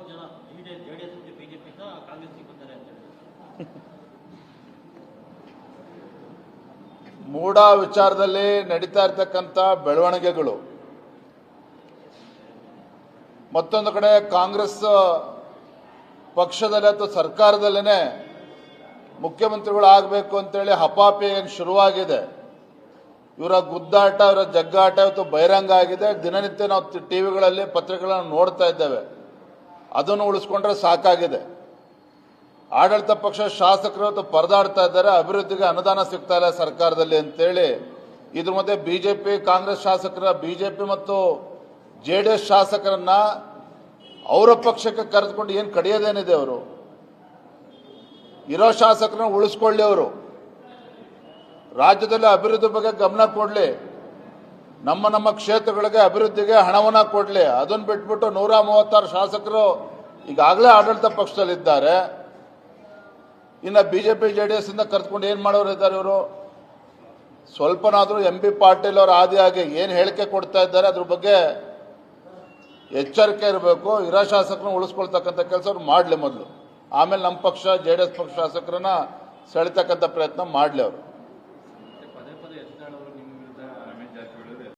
ಜನ JDS BJP Congress ಬರ್ತಾರೆ ಅಂತ ಹೇಳಿ ಮೂಡ ವಿಚಾರದಲ್ಲಿ ನಡೀತಾ ಇರತಕ್ಕಂಥ ಬೆಳವಣಿಗೆಗಳು, ಮತ್ತೊಂದು ಕಡೆ ಕಾಂಗ್ರೆಸ್ ಪಕ್ಷದಲ್ಲಿ ಅಥವಾ ಸರ್ಕಾರದಲ್ಲೇ ಮುಖ್ಯಮಂತ್ರಿಗಳು ಆಗಬೇಕು ಅಂತೇಳಿ ಹಪಾಪಿ ಏನು ಶುರುವಾಗಿದೆ. ಇವರ ಗುದ್ದಾಟ, ಇವರ ಜಗ್ಗಾಟ ಇವತ್ತು ಬಹಿರಂಗ ಆಗಿದೆ. ದಿನನಿತ್ಯ ನಾವು ಟಿವಿಗಳಲ್ಲಿ ಪತ್ರಿಕೆಗಳನ್ನು ನೋಡ್ತಾ ಇದ್ದೇವೆ. ಅದನ್ನು ಉಳಿಸ್ಕೊಂಡ್ರೆ ಸಾಕಾಗಿದೆ. ಆಡಳಿತ ಪಕ್ಷ ಶಾಸಕರು ಇವತ್ತು ಪರದಾಡ್ತಾ ಇದ್ದಾರೆ, ಅಭಿವೃದ್ಧಿಗೆ ಅನುದಾನ ಸಿಗ್ತಾ ಇಲ್ಲ ಸರ್ಕಾರದಲ್ಲಿ ಅಂತೇಳಿ. ಇದ್ರ ಮಧ್ಯೆ ಬಿಜೆಪಿ ಕಾಂಗ್ರೆಸ್ ಶಾಸಕರ, ಬಿಜೆಪಿ ಮತ್ತು ಜೆಡಿಎಸ್ ಶಾಸಕರನ್ನ ಅವರ ಪಕ್ಷಕ್ಕೆ ಕರೆದುಕೊಂಡು ಏನು ಕಡಿಯೋದೇನಿದೆ? ಅವರು ಇರೋ ಶಾಸಕರನ್ನ ಉಳಿಸ್ಕೊಳ್ಳಿ, ಅವರು ರಾಜ್ಯದಲ್ಲಿ ಅಭಿವೃದ್ಧಿ ಬಗ್ಗೆ ಗಮನ ಕೊಡಲಿ, ನಮ್ಮ ಕ್ಷೇತ್ರಗಳಿಗೆ ಅಭಿವೃದ್ಧಿಗೆ ಹಣವನ್ನ ಕೊಡಲಿ. ಅದನ್ನು ಬಿಟ್ಬಿಟ್ಟು 136 ಶಾಸಕರು ಈಗಾಗಲೇ ಆಡಳಿತ ಪಕ್ಷದಲ್ಲಿದ್ದಾರೆ. ಇನ್ನು ಬಿಜೆಪಿ ಜೆಡಿಎಸ್ ಇಂದ ಕರೆದುಕೊಂಡು ಏನು ಮಾಡೋರು ಇದ್ದಾರೆ ಇವರು? ಸ್ವಲ್ಪನಾದರೂ MB ಪಾಟೀಲ್ ಅವರ ಆದಿಯಾಗಿ ಏನು ಹೇಳಿಕೆ ಕೊಡ್ತಾ ಇದ್ದಾರೆ ಅದ್ರ ಬಗ್ಗೆ ಎಚ್ಚರಿಕೆ ಇರಬೇಕು. ಇರೋ ಶಾಸಕರನ್ನ ಉಳಿಸ್ಕೊಳ್ತಕ್ಕಂಥ ಕೆಲಸ ಅವ್ರು ಮಾಡಲಿ ಮೊದಲು, ಆಮೇಲೆ ನಮ್ಮ ಪಕ್ಷ ಜೆಡಿಎಸ್ ಪಕ್ಷ ಶಾಸಕರನ್ನ ಸೆಳಿತಕ್ಕಂಥ ಪ್ರಯತ್ನ ಮಾಡಲಿ ಅವರು.